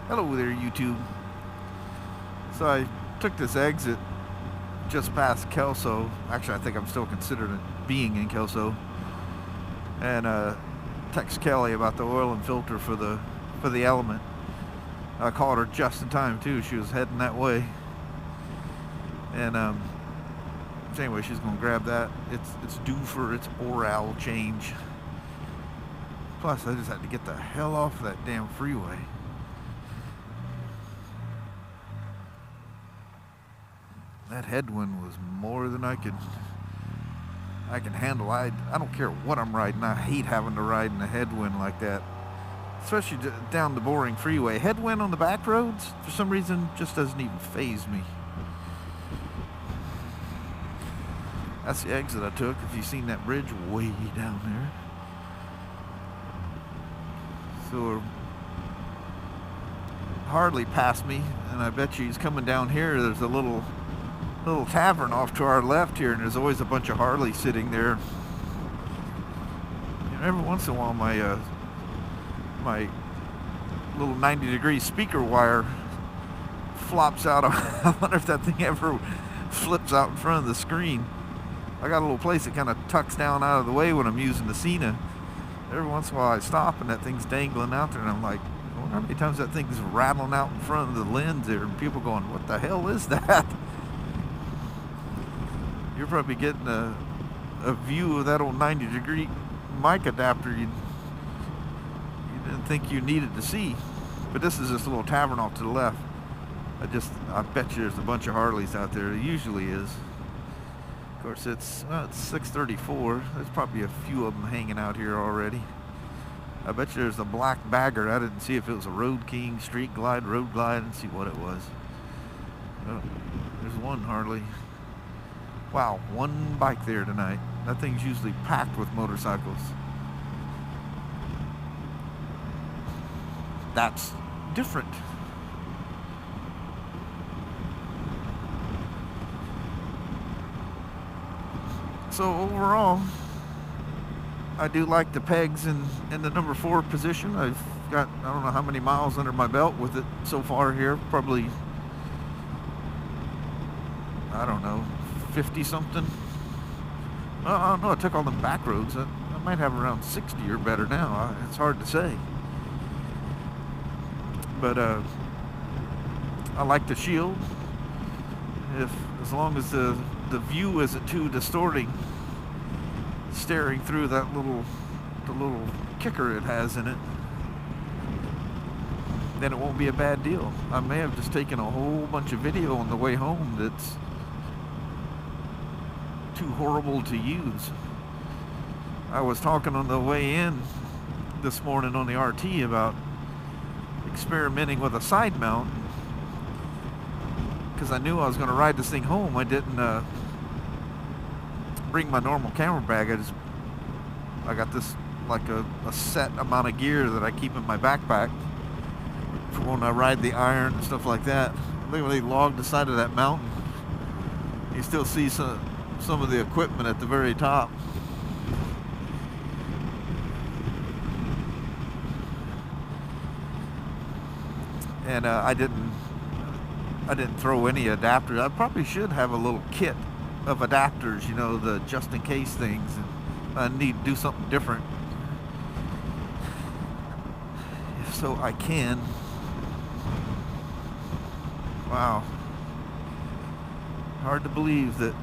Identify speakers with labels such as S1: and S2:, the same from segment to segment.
S1: Hello there, YouTube. So I took this exit just past Kelso. Actually, I think I'm still considered being in Kelso. And text Kelly about the oil and filter for the Element. I called her just in time too. She was heading that way. And so anyway, she's gonna grab that. It's due for its oil change. Plus, I just had to get the hell off that damn freeway. That headwind was more than I can handle. I don't care what I'm riding. I hate having to ride in a headwind like that, especially down the boring freeway. Headwind on the back roads, for some reason, just doesn't even faze me. That's the exit I took. If you've seen that bridge way down there. So Harley passed me, and I bet you he's coming down here. There's a little tavern off to our left here, and there's always a bunch of Harleys sitting there. You know, every once in a while my little 90-degree speaker wire flops out. I wonder if that thing ever flips out in front of the screen. I got a little place that kind of tucks down out of the way when I'm using the Cena. Every once in a while I stop and that thing's dangling out there, and I'm like, I wonder how many times that thing's rattling out in front of the lens there, and people going, what the hell is that? You're probably getting a view of that old 90-degree mic adapter you didn't think you needed to see. But this is this little tavern off to the left. I bet you there's a bunch of Harleys out there. There usually is. Of course, it's 6:34. There's probably a few of them hanging out here already. I bet you there's a black bagger. I didn't see if it was a Road King, Street Glide, Road Glide. I didn't see what it was. Oh, there's one Harley. Wow, one bike there tonight. That thing's usually packed with motorcycles. That's different. So overall, I do like the pegs in the number 4 position. I've got, I don't know how many miles under my belt with it so far here. Probably, I don't know, 50 something. I don't know, I took all them back roads. I might have around 60 or better now. It's hard to say. But I like the shield. As long as the view isn't too distorting, staring through the little kicker it has in it, then it won't be a bad deal. I may have just taken a whole bunch of video on the way home that's too horrible to use. I was talking on the way in this morning on the RT about experimenting with a side mount, because I knew I was going to ride this thing home. I didn't bring my normal camera bag. I got this like a set amount of gear that I keep in my backpack for when I ride the iron and stuff like that. Look at, they logged the side of that mountain. You still see some of the equipment at the very top. And I didn't throw any adapters. I probably should have a little kit of adapters, you know, the just in case things. And I need to do something different, so I can. Wow. Hard to believe that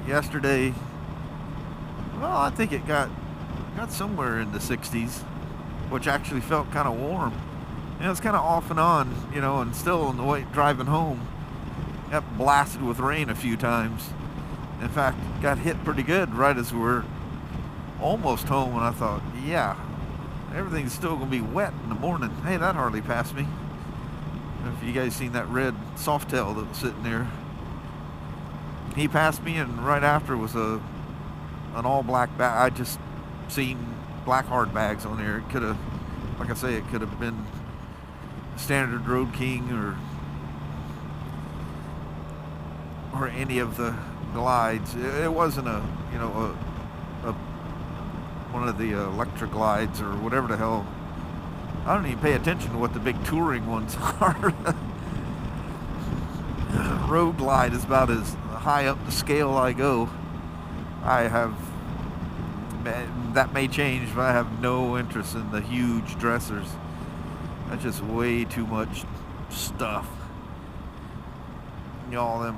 S1: yesterday, well, I think it got somewhere in the 60s, which actually felt kind of warm. You know, it's kind of off and on, you know, and still on the way driving home, got blasted with rain a few times. In fact, got hit pretty good right as we were almost home, and I thought, yeah, everything's still going to be wet in the morning. Hey, that hardly passed me. If you guys seen that red Softail that was sitting there, he passed me, and right after was an all black bag. I just seen black hard bags on there. It could have, like I say, it could have been standard Road King or any of the glides. It wasn't a, you know, a one of the electric glides or whatever the hell I don't even pay attention to what the big touring ones are. Road glide is about as high up the scale I go. That may change, but I have no interest in the huge dressers. That's just way too much stuff. You know, all them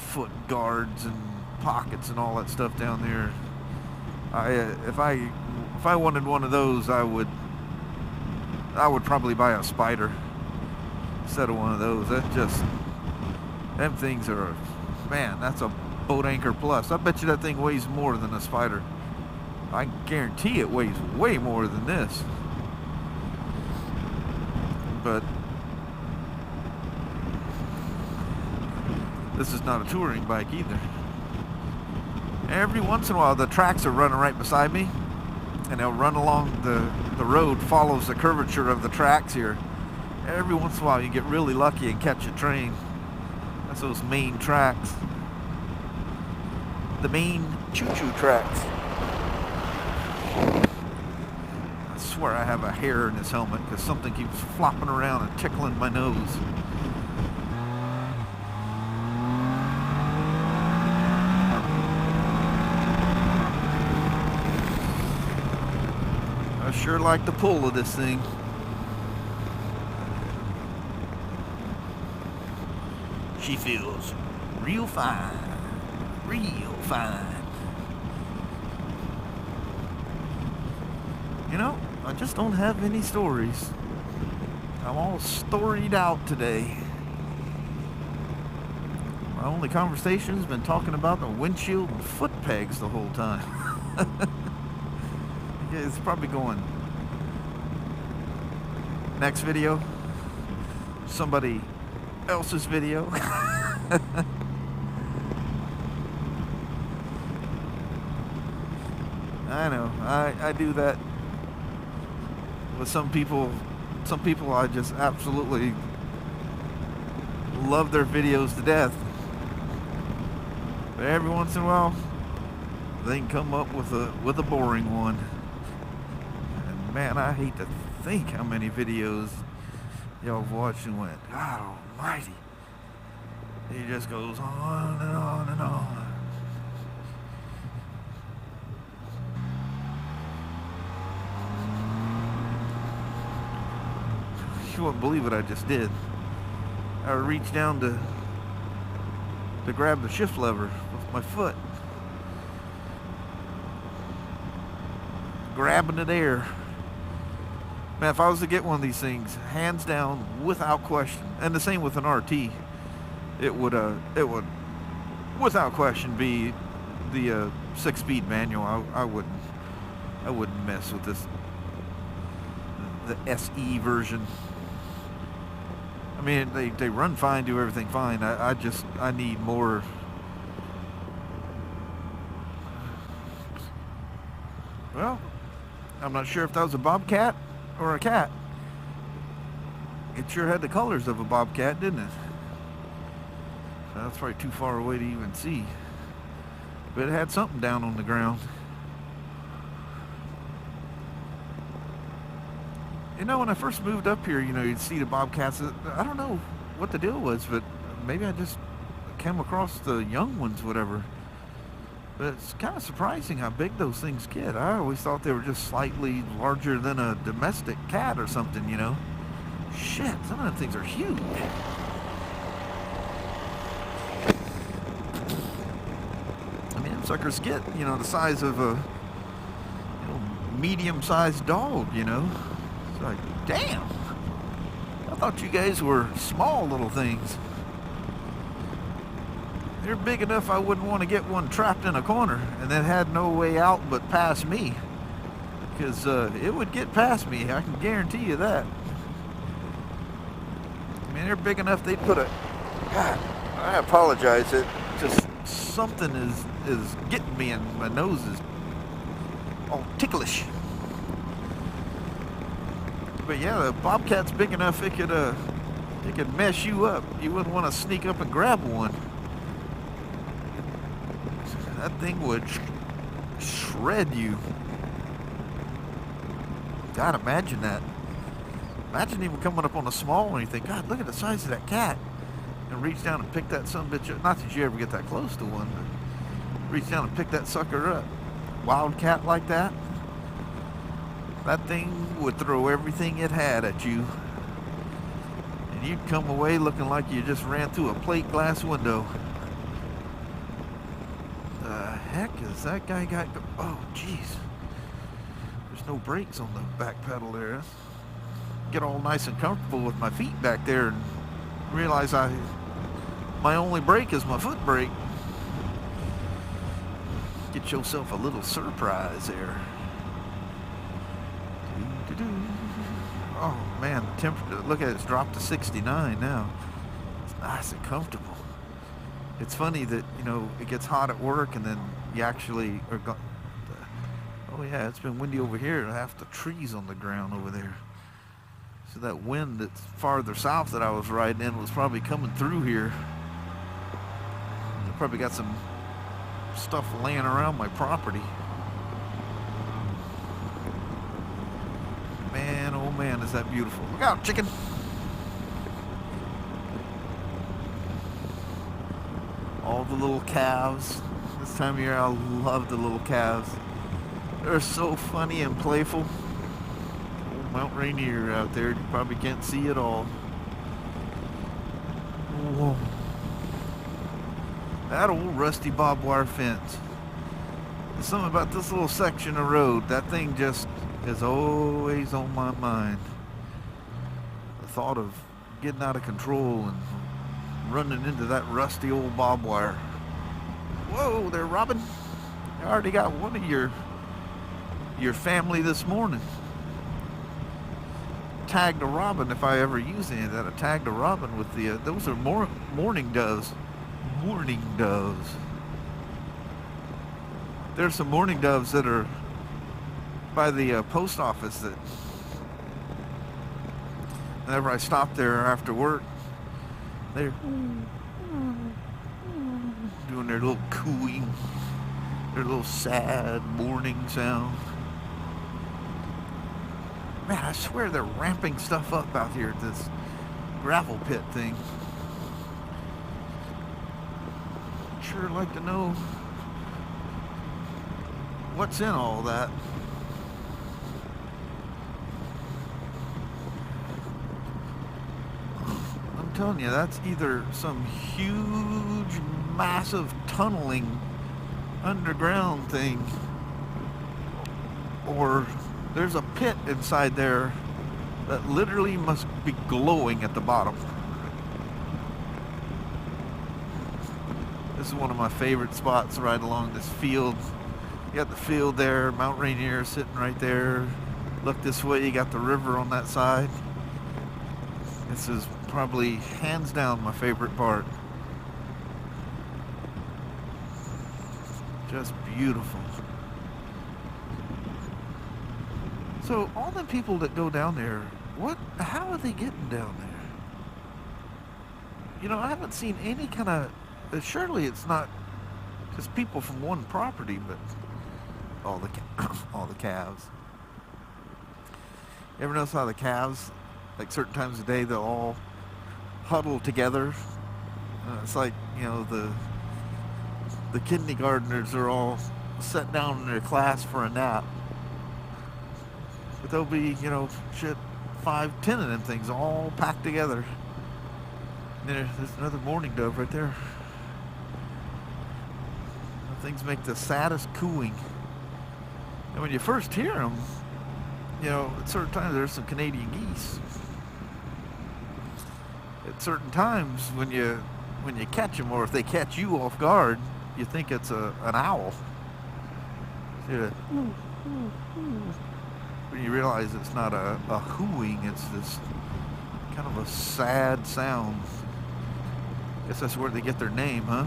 S1: foot guards and pockets and all that stuff down there. If I wanted one of those, I would probably buy a Spyder instead of one of those. Them things are, man, that's a boat anchor plus. I bet you that thing weighs more than a Spyder. I guarantee it weighs way more than this. But this is not a touring bike either. Every once in a while the tracks are running right beside me, and they'll run along the road, follows the curvature of the tracks here. Every once in a while you get really lucky and catch a train. That's those main tracks. The main choo-choo tracks. I swear I have a hair in this helmet because something keeps flopping around and tickling my nose. I sure like the pull of this thing. She feels real fine. Real fine. You know, I just don't have any stories. I'm all storied out today. My only conversation's been talking about the windshield and foot pegs the whole time. It's probably going. Next video, somebody else's video. I know, I do that with some people. Some people I just absolutely love their videos to death. But every once in a while, they can come up with a boring one. And man, I hate to think how many videos y'all have watched and went, God almighty. It just goes on and on and on. You won't believe what I just did. I reached down to grab the shift lever with my foot. Grabbing it air. Man, if I was to get one of these things, hands down, without question, and the same with an RT, it would without question be the 6-speed manual. I wouldn't mess with this, the SE version. I mean, they run fine, do everything fine. I need more. Well, I'm not sure if that was a Bobcat or a cat. It sure had the colors of a Bobcat, didn't it? That's probably too far away to even see. But it had something down on the ground. You know, when I first moved up here, you know, you'd see the Bobcats. I don't know what the deal was, but maybe I just came across the young ones, whatever. But it's kind of surprising how big those things get. I always thought they were just slightly larger than a domestic cat or something, you know. Shit, some of them things are huge. I mean, them suckers get, you know, the size of a medium-sized dog, you know. It's like, damn. I thought you guys were small little things. They're big enough I wouldn't want to get one trapped in a corner and then had no way out but past me. Because it would get past me, I can guarantee you that. I mean, they're big enough they'd put a... God, I apologize. It just... Something is getting me and my nose is all ticklish. But yeah, the Bobcat's big enough it could mess you up. You wouldn't want to sneak up and grab one. That thing would shred you. God, imagine that. Imagine even coming up on a small one, you think, God, look at the size of that cat. And reach down and pick that sumbitch up. Not that you ever get that close to one, but reach down and pick that sucker up. Wild cat like that, that thing would throw everything it had at you. And you'd come away looking like you just ran through a plate glass window. The heck is that guy got? Oh, jeez. There's no brakes on the back pedal there. Get all nice and comfortable with my feet back there and realize my only brake is my foot brake. Get yourself a little surprise there. Oh man, the temperature, look at it, it's dropped to 69 now. It's nice and comfortable. It's funny that, you know, it gets hot at work and then you actually are going, oh yeah, it's been windy over here. Half the trees on the ground over there. So that wind that's farther south that I was riding in was probably coming through here. I probably got some stuff laying around my property. Man, oh man, is that beautiful. Look out, chicken. All the little calves. This time of year, I love the little calves. They're so funny and playful. Old Mount Rainier out there, you probably can't see it all. Whoa. That old rusty barbed wire fence. There's something about this little section of road. That thing just is always on my mind. The thought of getting out of control and running into that rusty old barbed wire. Whoa there, Robin. I already got one of your family this morning. Tagged a robin if I ever use any of that. I tagged a robin with the, those are mourning doves. Mourning doves. There's some mourning doves that are by the post office that whenever I stop there after work, they're doing their little cooing, their little sad mourning sound. Man, I swear they're ramping stuff up out here at this gravel pit thing. Sure like to know what's in all that. I'm telling you, that's either some huge, massive tunneling underground thing, or there's a pit inside there that literally must be glowing at the bottom. This is one of my favorite spots right along this field. You got the field there, Mount Rainier sitting right there. Look this way, you got the river on that side. This is probably hands down my favorite part. Just beautiful. So all the people that go down there, how are they getting down there? You know, I haven't seen any kind of, surely it's not just people from one property, but all the calves. You ever notice how the calves, like certain times of the day, they'll all huddle together? It's like, you know, the kindergartners are all set down in their class for a nap. But there'll be, you know, 5, 10 of them things all packed together. And there's another mourning dove right there. Things make the saddest cooing. And when you first hear them, you know, at certain times there's some Canadian geese. At certain times when you catch them, or if they catch you off guard, you think it's an owl. When you realize it's not a hooing, it's this kind of a sad sound. Guess that's where they get their name, huh?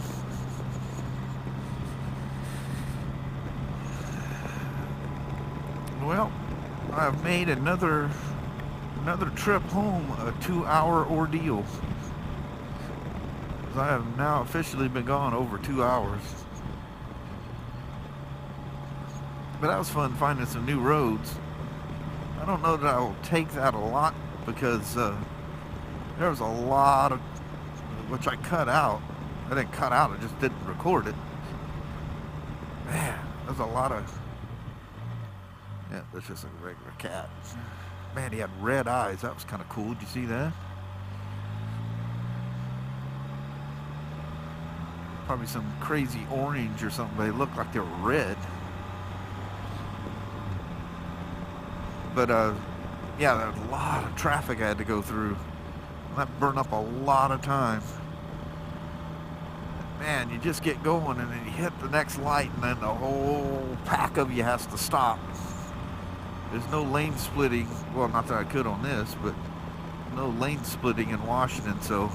S1: Well, I've made another trip home a 2-hour ordeal. I have now officially been gone over 2 hours. But that was fun finding some new roads. I don't know that I will take that a lot because there was a lot of, which I cut out. I didn't cut out, I just didn't record it. Man, there's a lot of, yeah, that's just a regular cat. Man, he had red eyes. That was kind of cool. Did you see that? Probably some crazy orange or something, but they looked like they were red. But yeah, there was a lot of traffic I had to go through. That burned up a lot of time. Man, you just get going and then you hit the next light and then the whole pack of you has to stop. There's no lane splitting. Well, not that I could on this, but no lane splitting in Washington, so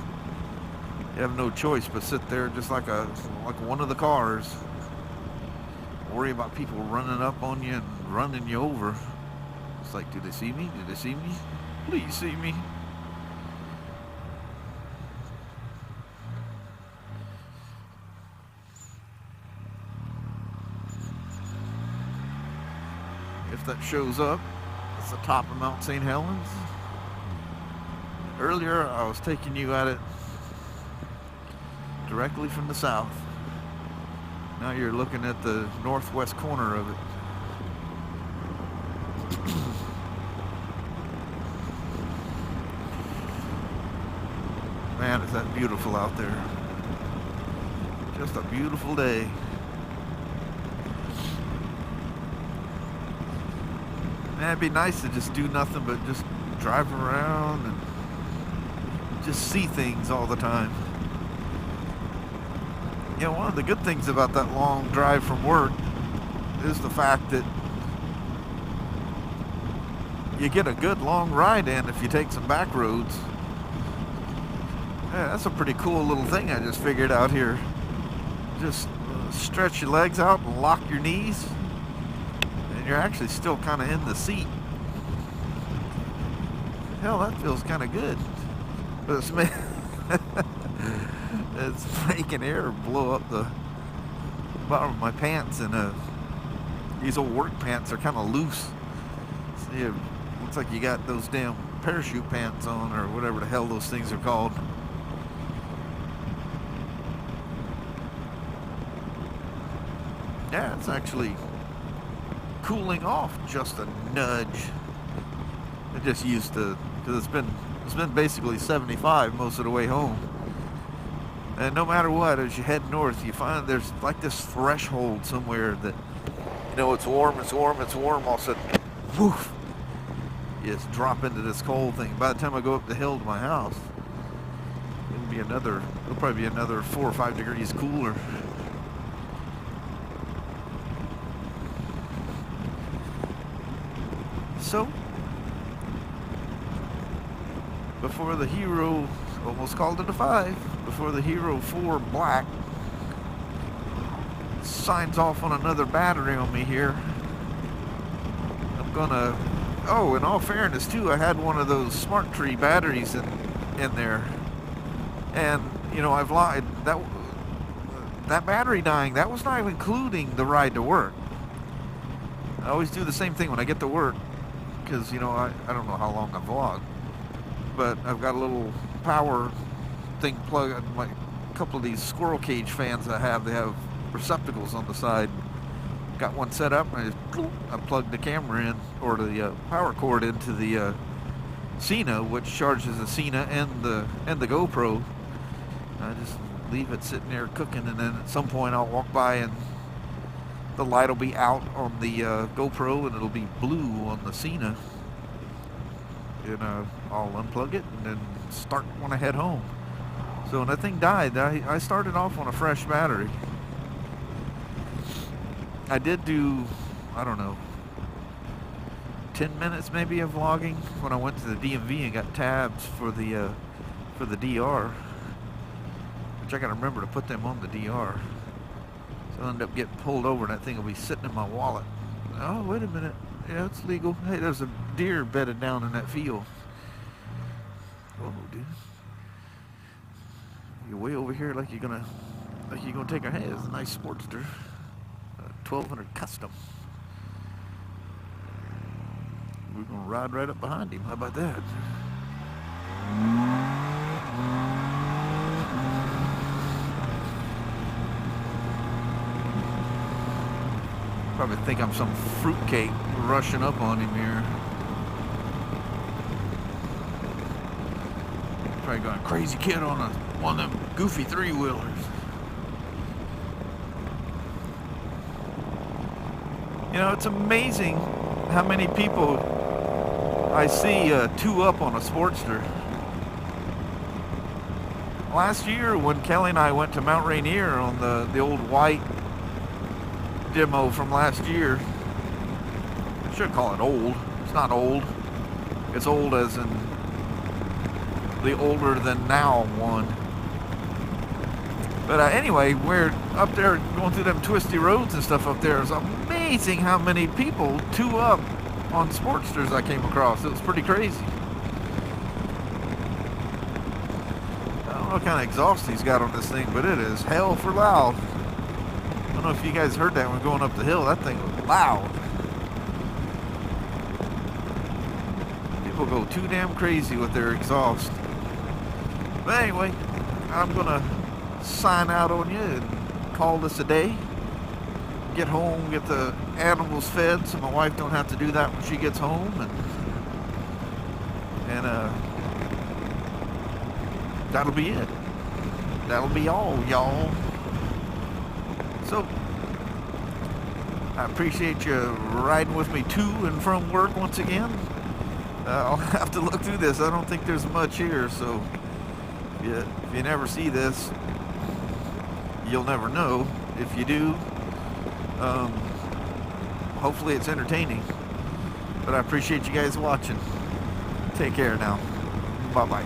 S1: you have no choice but sit there just like one of the cars. Worry about people running up on you and running you over. It's like, do they see me? Do they see me? Please see me. If that shows up, it's the top of Mount St. Helens. Earlier, I was taking you at it directly from the south. Now you're looking at the northwest corner of it. Man, is that beautiful out there. Just a beautiful day. Man, it'd be nice to just do nothing but just drive around and just see things all the time. You know, one of the good things about that long drive from work is the fact that you get a good long ride in if you take some back roads. Yeah, that's a pretty cool little thing I just figured out here. Just stretch your legs out and lock your knees, and you're actually still kind of in the seat. Hell, that feels kind of good. But it's making air blow up the bottom of my pants, and these old work pants are kind of loose. So it looks like you got those damn parachute pants on, or whatever the hell those things are called. Yeah, it's actually cooling off just a nudge. I just used to, because it's been basically 75 most of the way home. And no matter what, as you head north, you find there's like this threshold somewhere that, you know, it's warm, it's warm, it's warm, all of a sudden, woof, you just drop into this cold thing. By the time I go up the hill to my house, it'll probably be another 4 or 5 degrees cooler. So, before the Hero, almost called it a 5, before the Hero 4 Black signs off on another battery on me here, I'm gonna, oh, in all fairness too, I had one of those Smart Tree batteries in there, and, you know, I've lied, that battery dying, that was not including the ride to work. I always do the same thing when I get to work, because, you know, I don't know how long I vlog, but I've got a little power thing plugged in my couple of these squirrel cage fans I have. They have receptacles on the side. Got one set up, and I plugged the camera in, or the power cord into the Cena, which charges the Cena and the GoPro. I just leave it sitting there cooking, and then at some point I'll walk by and the light will be out on the GoPro and it'll be blue on the Cena. And I'll unplug it and then start when I head home. So when that thing died, I started off on a fresh battery. I did do, I don't know, 10 minutes maybe of vlogging when I went to the DMV and got tabs for the DR, which I gotta remember to put them on the DR. So I'll end up getting pulled over and that thing will be sitting in my wallet. Oh, wait a minute. Yeah, it's legal. Hey, there's a deer bedded down in that field. Oh, dude. You're way over here like you're gonna take her. Hey, it's a nice Sportster. 1200 Custom. We're gonna ride right up behind him. How about that? Probably think I'm some fruitcake rushing up on him here. Probably going crazy kid on one of them goofy three-wheelers. You know, it's amazing how many people I see two up on a Sportster. Last year when Kelly and I went to Mount Rainier on the old white demo from last year, I should call it old. It's not old. It's old as in the older than now one. But anyway, we're up there going through them twisty roads and stuff up there. It's amazing how many people two up on Sportsters I came across. It was pretty crazy. I don't know what kind of exhaust he's got on this thing, but it is hell for loud. I don't know if you guys heard that when going up the hill. That thing was loud. People go too damn crazy with their exhaust. But anyway, I'm gonna sign out on you and call this a day. Get home, get the animals fed so my wife don't have to do that when she gets home, and that'll be it. That'll be all, y'all. So I appreciate you riding with me to and from work once again. I'll have to look through this. I don't think there's much here, so if you never see this, you'll never know. If you do, hopefully it's entertaining. But I appreciate you guys watching. Take care now. Bye-bye.